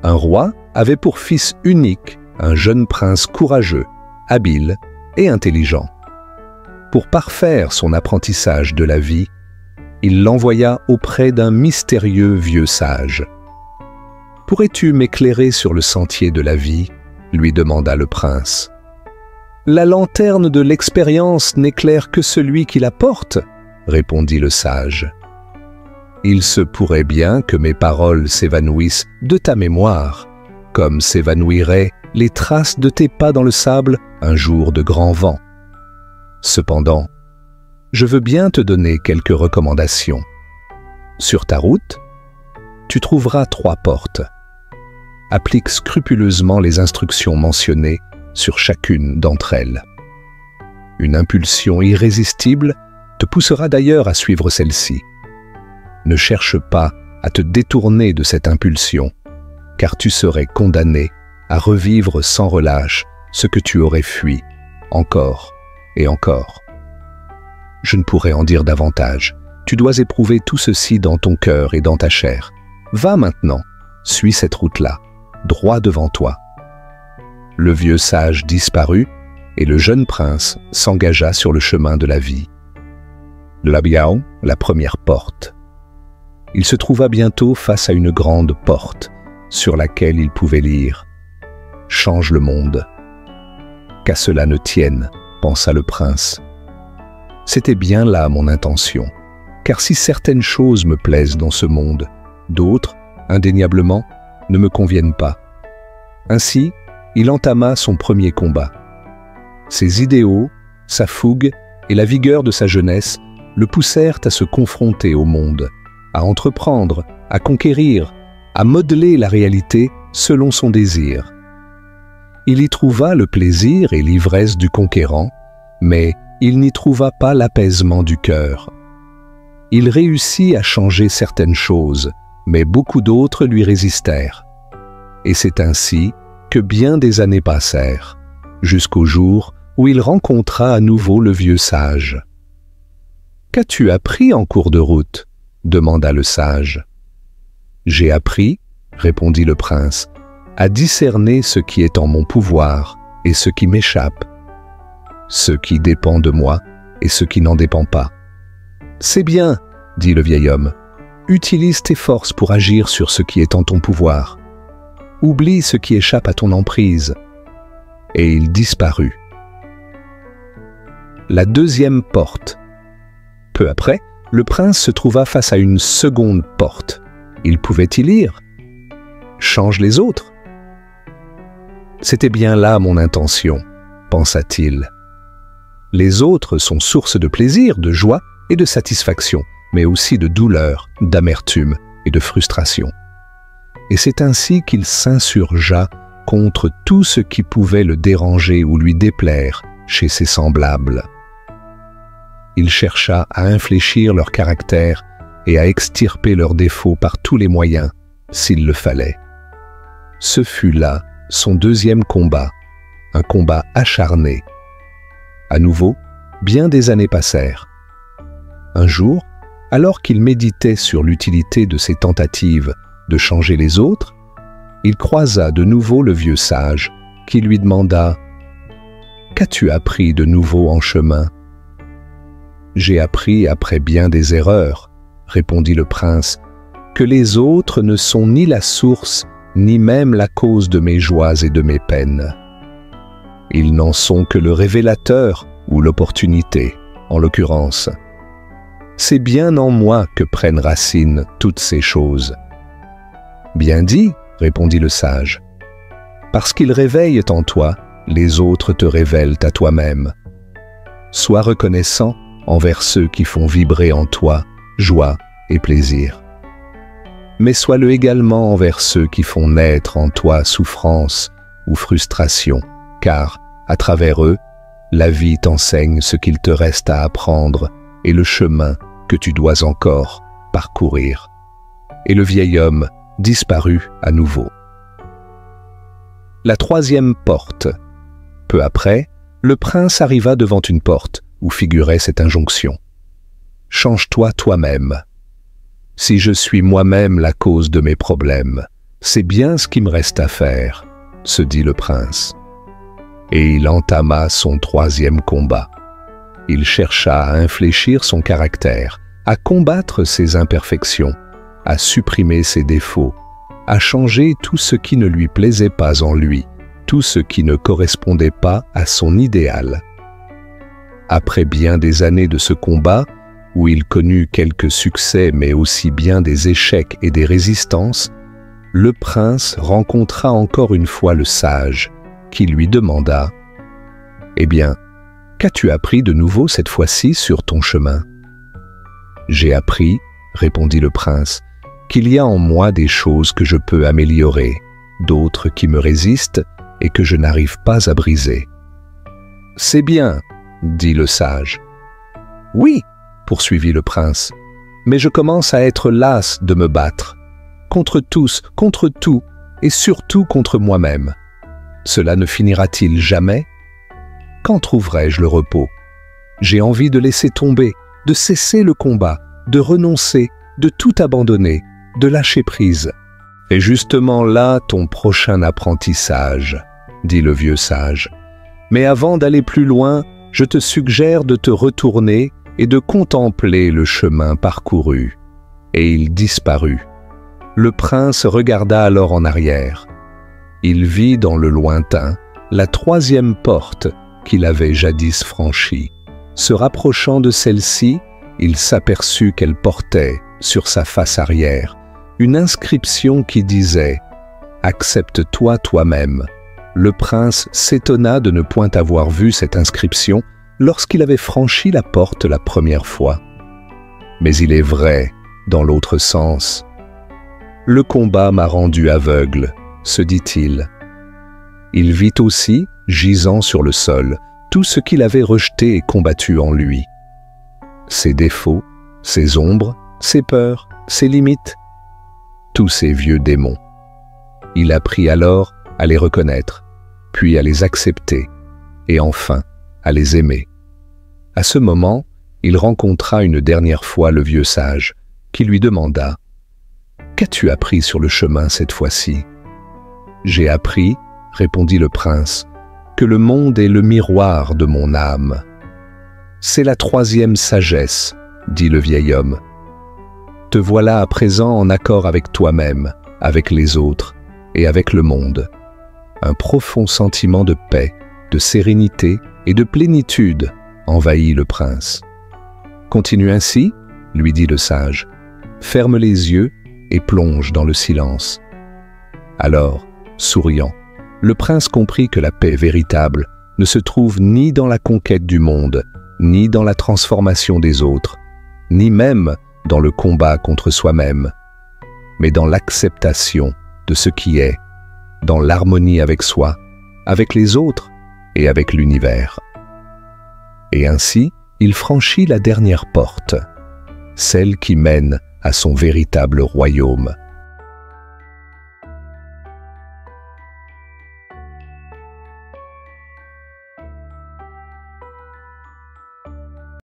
Un roi avait pour fils unique un jeune prince courageux, habile et intelligent. Pour parfaire son apprentissage de la vie, il l'envoya auprès d'un mystérieux vieux sage. « Pourrais-tu m'éclairer sur le sentier de la vie ?» lui demanda le prince. « La lanterne de l'expérience n'éclaire que celui qui la porte » répondit le sage. « Il se pourrait bien que mes paroles s'évanouissent de ta mémoire, comme s'évanouiraient les traces de tes pas dans le sable un jour de grand vent. Cependant, je veux bien te donner quelques recommandations. Sur ta route, tu trouveras 3 portes. Applique scrupuleusement les instructions mentionnées sur chacune d'entre elles. Une impulsion irrésistible te poussera d'ailleurs à suivre celle-ci. Ne cherche pas à te détourner de cette impulsion, car tu serais condamné à revivre sans relâche ce que tu aurais fui, encore et encore. Je ne pourrais en dire davantage. Tu dois éprouver tout ceci dans ton cœur et dans ta chair. Va maintenant, suis cette route-là, droit devant toi. » Le vieux sage disparut et le jeune prince s'engagea sur le chemin de la vie. Labiao, la première porte. Il se trouva bientôt face à une grande porte sur laquelle il pouvait lire « Change le monde ». « Qu'à cela ne tienne », pensa le prince. C'était bien là mon intention, car si certaines choses me plaisent dans ce monde, d'autres, indéniablement, ne me conviennent pas. Ainsi, il entama son premier combat. Ses idéaux, sa fougue et la vigueur de sa jeunesse le poussèrent à se confronter au monde, à entreprendre, à conquérir, à modeler la réalité selon son désir. Il y trouva le plaisir et l'ivresse du conquérant, mais il n'y trouva pas l'apaisement du cœur. Il réussit à changer certaines choses, mais beaucoup d'autres lui résistèrent. Et c'est ainsi que bien des années passèrent, jusqu'au jour où il rencontra à nouveau le vieux sage. « Qu'as-tu appris en cours de route ?» demanda le sage. « J'ai appris, » répondit le prince, « à discerner ce qui est en mon pouvoir et ce qui m'échappe, ce qui dépend de moi et ce qui n'en dépend pas. »« C'est bien, » dit le vieil homme, « utilise tes forces pour agir sur ce qui est en ton pouvoir. Oublie ce qui échappe à ton emprise. » Et il disparut. La deuxième porte. Peu après, le prince se trouva face à une seconde porte. Il pouvait y lire « Change les autres ». C'était bien là mon intention, pensa-t-il. Les autres sont source de plaisir, de joie et de satisfaction, mais aussi de douleur, d'amertume et de frustration. Et c'est ainsi qu'il s'insurgea contre tout ce qui pouvait le déranger ou lui déplaire chez ses semblables. Il chercha à infléchir leur caractère et à extirper leurs défauts par tous les moyens, s'il le fallait. Ce fut là son deuxième combat, un combat acharné. À nouveau, bien des années passèrent. Un jour, alors qu'il méditait sur l'utilité de ses tentatives de changer les autres, il croisa de nouveau le vieux sage qui lui demanda « Qu'as-tu appris de nouveau en chemin ?»« J'ai appris après bien des erreurs, » répondit le prince, « que les autres ne sont ni la source ni même la cause de mes joies et de mes peines. Ils n'en sont que le révélateur ou l'opportunité, en l'occurrence. C'est bien en moi que prennent racine toutes ces choses. »« Bien dit, » répondit le sage. « Parce qu'ils réveillent en toi, les autres te révèlent à toi-même. Sois reconnaissant envers ceux qui font vibrer en toi joie et plaisir. Mais sois-le également envers ceux qui font naître en toi souffrance ou frustration, car, à travers eux, la vie t'enseigne ce qu'il te reste à apprendre et le chemin que tu dois encore parcourir. » Et le vieil homme disparut à nouveau. La troisième porte. Peu après, le prince arriva devant une porte où figurait cette injonction. « Change-toi toi-même. Si je suis moi-même la cause de mes problèmes, c'est bien ce qui me reste à faire, se dit le prince. Et il entama son troisième combat. Il chercha à infléchir son caractère, à combattre ses imperfections, à supprimer ses défauts, à changer tout ce qui ne lui plaisait pas en lui, tout ce qui ne correspondait pas à son idéal. Après bien des années de ce combat, où il connut quelques succès mais aussi bien des échecs et des résistances, le prince rencontra encore une fois le sage, qui lui demanda « Eh bien, qu'as-tu appris de nouveau cette fois-ci sur ton chemin ?»« J'ai appris, » répondit le prince, « qu'il y a en moi des choses que je peux améliorer, d'autres qui me résistent et que je n'arrive pas à briser. »« C'est bien, » dit le sage. « Oui, » poursuivit le prince, « mais je commence à être las de me battre. Contre tous, contre tout, et surtout contre moi-même. Cela ne finira-t-il jamais? Quand trouverai-je le repos? J'ai envie de laisser tomber, de cesser le combat, de renoncer, de tout abandonner, de lâcher prise. Et justement là ton prochain apprentissage, dit le vieux sage. Mais avant d'aller plus loin, je te suggère de te retourner et de contempler le chemin parcouru. Et il disparut. Le prince regarda alors en arrière. Il vit dans le lointain la troisième porte qu'il avait jadis franchie. Se rapprochant de celle-ci, il s'aperçut qu'elle portait, sur sa face arrière, une inscription qui disait « Accepte-toi toi-même ». Le prince s'étonna de ne point avoir vu cette inscription lorsqu'il avait franchi la porte la première fois. Mais il est vrai, dans l'autre sens. Le combat m'a rendu aveugle, se dit-il. Il vit aussi, gisant sur le sol, tout ce qu'il avait rejeté et combattu en lui. Ses défauts, ses ombres, ses peurs, ses limites, tous ces vieux démons. Il apprit alors à les reconnaître, puis à les accepter, et enfin à les aimer. À ce moment, il rencontra une dernière fois le vieux sage, qui lui demanda « Qu'as-tu appris sur le chemin cette fois-ci » ?« J'ai appris, » répondit le prince, « que le monde est le miroir de mon âme. »« C'est la troisième sagesse, » dit le vieil homme. « Te voilà à présent en accord avec toi-même, avec les autres et avec le monde. » Un profond sentiment de paix, de sérénité et de plénitude envahit le prince. « Continue ainsi, » lui dit le sage. « Ferme les yeux et plonge dans le silence. » Alors, souriant, le prince comprit que la paix véritable ne se trouve ni dans la conquête du monde, ni dans la transformation des autres, ni même dans le combat contre soi-même, mais dans l'acceptation de ce qui est, dans l'harmonie avec soi, avec les autres et avec l'univers. Et ainsi, il franchit la dernière porte, celle qui mène à son véritable royaume,